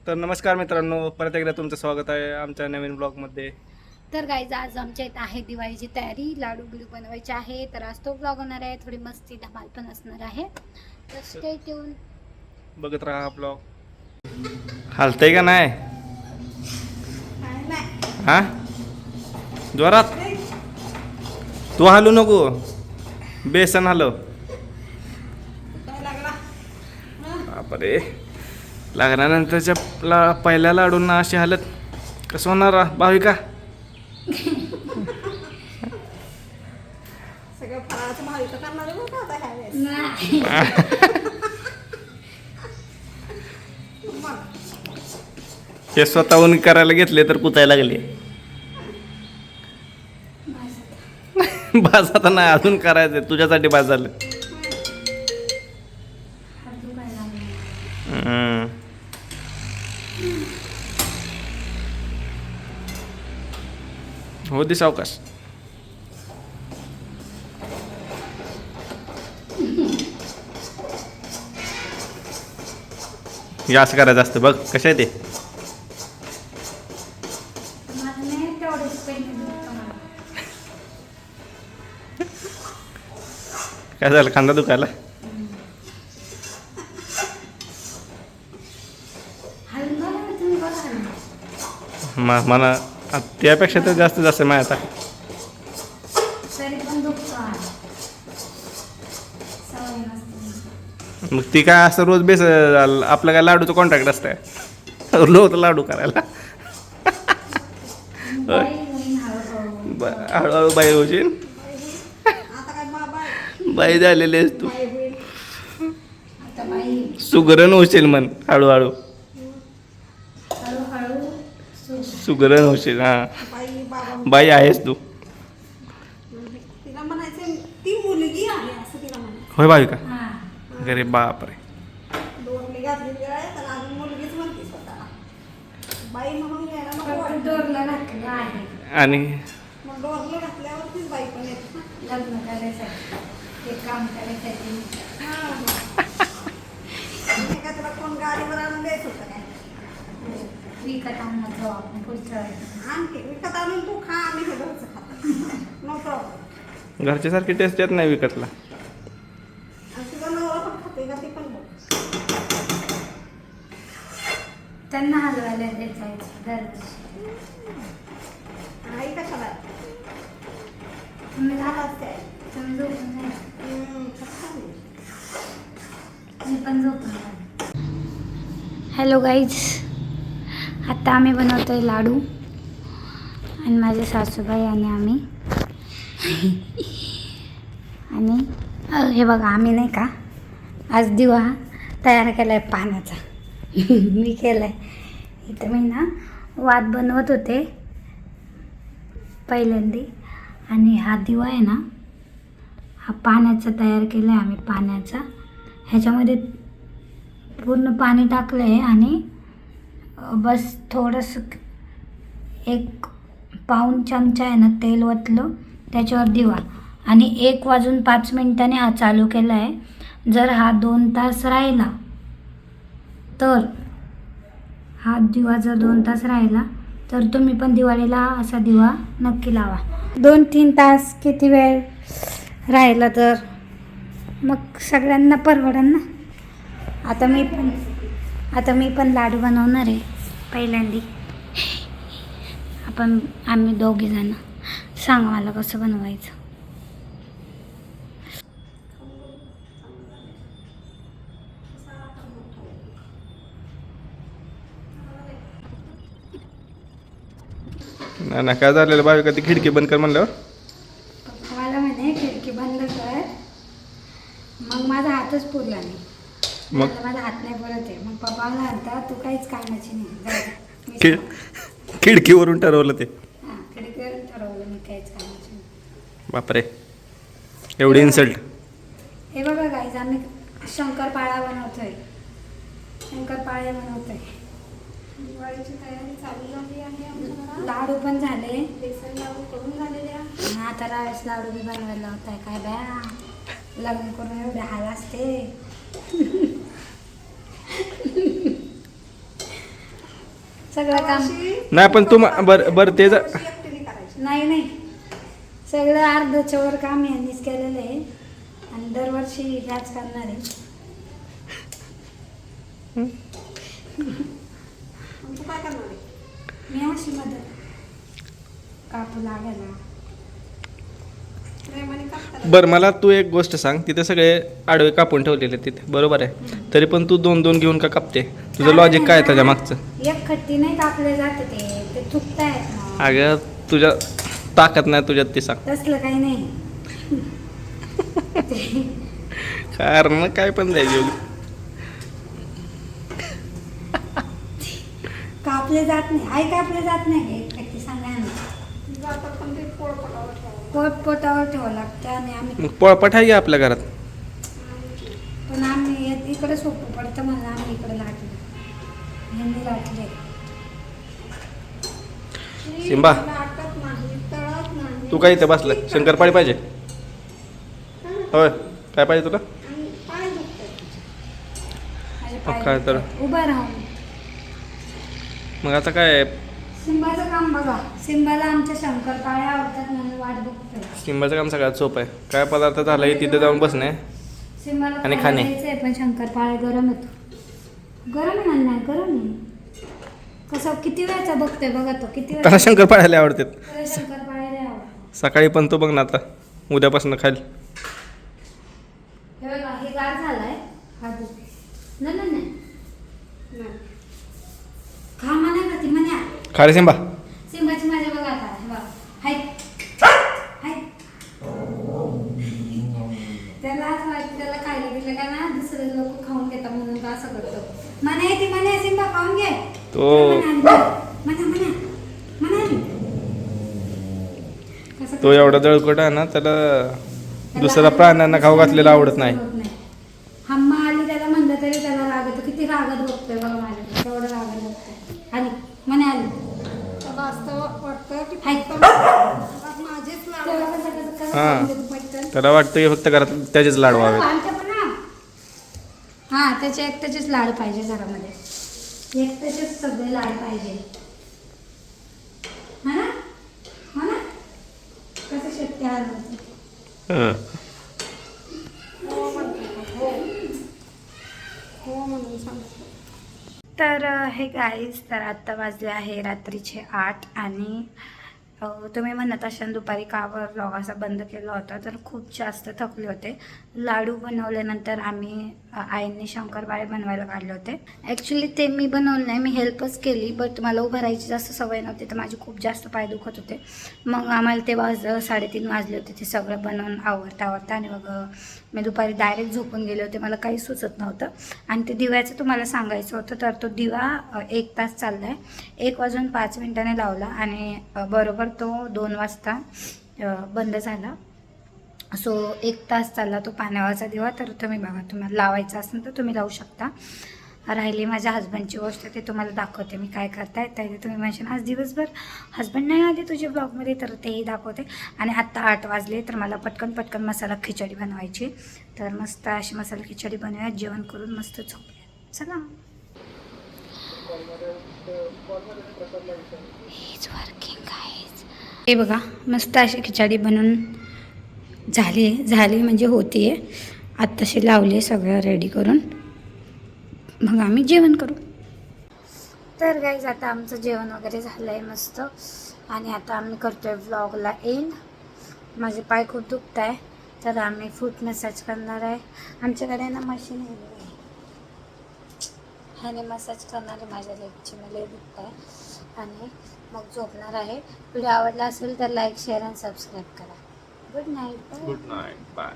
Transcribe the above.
तर नमस्कार मित्रांनो, परत एकदा तुमचं स्वागत आहे आमच्या नवीन ब्लॉगमध्ये. तर गाईज आज आमच्या इथं आहे दिवाळीची तयारी. लाडू बिडू बनवायचे आहे, तर आज तो ब्लॉग होणार आहे. थोडी मस्ती धमाल पण असणार आहे, तर स्टे ट्यून. बघत राहा ब्लॉग. हालतंय का नाही? हा, जोरात तू हालू नको, बेसन हलव. बापरे, लागल्यानंतरच्या पहिल्या लाडूंना अशी हालत कसं होणार भाविका? सगळं फळाचं भाविक करणार आहे बघा आता ह्या वेळेस. हे स्वतःहून करायला घेतले तर कुचायला लागले. बाज आता नाही, अजून करायचंय तुझ्यासाठी. बाज झालं. हो दे सावकाश. हे असं करायचं असतं बघ. कसं आहे ते? काय झालं, खांदा दुखायला? मला त्यापेक्षा तर जास्त जास्त माहिती आता. मग ती काय असं रोज बेस आपलं काय लाडूचं कॉन्ट्रॅक्ट असतंय रोज लाडू करायला. हळूहळू बाई होशील. आता काय बाबा बाई झालेली आहेस तू. बाई होईल. सुगरण होशील म्हण हळूहळू. सुगरण होशील. हा, बाई बाबा बाई आहेस तू. तिला म्हणायचं ती मुलगी आहे असं तिला म्हणायचं. होय भाविका? अरे बापरे. डोरली घातलेली आहे तर अजून मुलगीच म्हणते स्वतःला. बाई म्हणून घ्यायला नको वाटतं. आणि मग डोरलं घातल्यावरतीच बाई पण येते ना. लग्न करायसाठी, ते काम करायसाठी. का तुला कोण गाडीवर आणून द्यायचं होतं काय? विकत आणत जाऊ आपण पुढच्या वेळेस. आणखी विकत आणून तू खा, आम्ही हे घरचं खातो. No problem. घरच्यासारखी टेस्ट येत नाही विकतला. आणि तुझा नवरा पण खाते का ते पण बघ. त्यांना हलवायला द्यायचं दरवर्षी. आई कशाला आहे? तुम्ही झालं घाला, असते. तुम्ही झोपून जा. कसं आहे? मी पण झोपून जा. हॅलो गाईज, आता आम्ही बनवतोय लाडू आणि माझे सासूबाई आणि आम्ही. आणि हे बघा, आम्ही नाही का आज दिवा तयार केला आहे पाण्याचा. मी केला आहे. इथं मी ना वात बनवत होते पहिल्यांदा, आणि हा दिवा आहे ना, हा पाण्याचा तयार केला आहे आम्ही. पाण्याचा ह्याच्यामध्ये पूर्ण पाणी टाकलं आहे आणि बस थोडंसं एक पाऊण चमचा आहे ना तेल ओतलं त्याच्यावर दिवा, आणि 1:05 हा चालू केला आहे. जर हा 2 तास राहिला तर, हा दिवा जर 2 तास राहिला तर तुम्ही पण दिवाळीला असा दिवा नक्की लावा. 2-3 तास किती वेळ राहिला तर मग सगळ्यांना परवडेल ना. आता मी पण लाडू बनवणार आहे पहिल्यांदा. आम्ही दोघी जण. सांगा मला कसं बनवायचं. ना काय झालेलं भाविका? ती खिडकी बंद कर म्हणल्यावर पप्पाला म्हणे खिडकी बंद कर, मग माझा हातच पुरला नाही. मग माझा हात नाही पुरत आहे. मग पप्पाला म्हणता तू काहीच कामाची नाही, जाऊ दे. खिडकीवरून ठरवलं ते. हां, खिडकीवर ठरवलं मी काहीच कामाची नाही. बापरे, एवढी इन्सल्ट. हे बघा गाईज, आम्ही शंकरपाळा बनवतोय. दिवाळीची तयारी चालू झाली आहे आमच्या घरात. लाडू पण झाले, बेसन लाडू करून झालेले आहे. आणि आता रावेस लाडू बी बनवायला होत आहे. काय बया, लग्न करून एवढे हाल असते. सगळं काम नाही पण बरं ते एकटीने करायची. नाही सगळं अर्धच्या वर काम यांनीच केलेलं आहे आणि दरवर्षी ह्याच करणार आहे. मग तू काय करणार आहे? मी अशी मदत कापू लागायला. प्रेमाने कापतात. बरं मला तू एक गोष्ट सांग, तिथे सगळे आडवे कापून ठेवलेले तिथे बरोबर आहे, तरी पण तू 2-2 घेऊन का कापते? तुझं लॉजिक काय आहे त्याच्या मागचं? एक खट्टी नाही कापले जाते ते चुकतायत ना. अगं तुझ्या ताकद नाही तुझ्यात ते सांग. तसलं काही नाही. कारण काय पण द्यायची कापले जात नाही. आई कापले जात नाही. एक खट्टी सांगा ना. जातात पण ते पोळपटावर ठेवावं. पोटावर ठेवावं लागतं आणि आम्ही मग पोळपाट आहे की आपल्या घरात? पण आम्ही इकडे सोपं पडतं म्हणून आम्ही इकडे लाटले. यांनी लाटले. सिंबा. लाटत नाही, तळत नाही. तू काय इथे बसलाय? शंकरपाळी पाहिजे? होय काय पाहिजे तुला? आणि पाय दुखतात. माझे मग पाय काय तर. दुखतात. उभं राहून मग आता काय सिंबाचं काम बघा. सिंबाला आमच्या शंकरपाळ्या आवडतात म्हणून वाट बघतोय. सिंबाचं काम सगळ्यात सोपं आहे. काय पदार्थ झाला की तिथे जाऊन बसणे सिंबाला आणि खायला खाणे. द्यायचंय, पण शंकरपाळ्या गरम येतो. गरम आहे ना? गरम आहे. कसं किती वेळाचा बघतोय बघा तो. किती त्याला वेळा शंकरपाळ्याला आवडतात. शंकरपाळ्या लय आवडतात. सकाळी पण तो बघ ना आता उद्यापासून खाईल. हे बघा हे गार झालाय. हा दूध नाही नाही नाही. खा म्हणा का ती म्हणा. खा रे सिंबा. सिंबाची माझ्या बघा आता. हे बघा हाय हाय. त्याला असं वाटतं त्याला खायला दिलं का ना दुसरे लोक खाऊन घेतात म्हणून का असं करतो. म्हणा ती म्हणा सिंबा खाऊन घे. तो तो एवढा जळकट आहे ना, त्याला दुसऱ्या प्राण्यांना खाऊ घातलेला आवडत नाही. हम्मा आली त्याला म्हणलं तरी त्याला रागत. किती रागत बघतोय बघा माझ्या. तेवढं रागत बघतोय. आली म्हणे आली. त्याला असं वाटतं की हाय. फक्त माझेच लाड. तेव्हा कसं हां. पटकन त्याला वाटतं की फक्त घरात त्याचेच लाड व्हावेत. हा त्याचे एकट्याचेच लाड पाहिजे घरामध्ये. एकट्याचेच सगळे लाड पाहिजे. हा ना? हो ना? कसं शक्य आहे? हं. हो म्हणून सांगतो. तर हे गाईज, तर आत्ता वाजले आहे रात्रीचे 8 आणि तुम्ही म्हणत असाल दुपारी का व्लॉग असा बंद केला होता, तर खूप जास्त थकले होते. लाडू बनवल्यानंतर आम्ही आईंनी शंकरपाळे बनवायला काढले होते. ॲक्च्युली ते मी बनवलं नाही, मी हेल्पच केली, बट मला उभं राहायची जास्त सवय नव्हती, तर माझे खूप जास्त पाय दुखत होते. मग आम्हाला ते 3:30 वाजले होते ते सगळं बनवून आवरता आणि मग मी दुपारी डायरेक्ट झोपून गेले होते. मला काही सुचत नव्हतं आणि ते दिव्याचं तुम्हाला सांगायचं होतं. तर तो दिवा 1 तास चालला आहे. 1:05 लावला आणि बरोबर तो 2 वाजता बंद झाला. सो 1 तास चालला तो पाण्यावरचा दिवा. तर तुम्ही बघा, तुम्हाला लावायचा असेल तर तुम्ही लावू शकता. राहिली माझ्या हस्बंडची गोष्ट, ते तुम्हाला दाखवते मी काय करताय. त्याचे तुम्ही म्हणशाल आज दिवसभर हस्बंड नाही आले तुझ्या ब्लॉगमध्ये, तर तेही दाखवते. आणि आत्ता 8 वाजले, तर मला पटकन मसाला खिचडी बनवायची. तर मस्त अशी मसाला खिचडी बनवूया, जेवण करून मस्त झोपूया. चला. हे बघा मस्त अशी खिचडी बनवून झाली म्हणजे होती आहे. आत्ताशी लावली सगळं रेडी करून, मग आम्ही जेवण करू. तर गाईज आता आमचं जेवण वगैरे झालं आहे मस्त, आणि आता आम्ही करतो आहे व्लॉगला एंड. माझे पाय खूप दुखत आहे, तर आम्ही फूट मसाज करणार आहे. आमच्याकडे ना मशीन आहे, ह्याने मसाज करणार आहे माझ्या लेगची. मला दुखत आहे आणि मग झोपणार आहे. व्हिडिओ आवडला असेल तर लाईक, शेअर आणि सबस्क्राईब करा. Good night. Good night. Bye.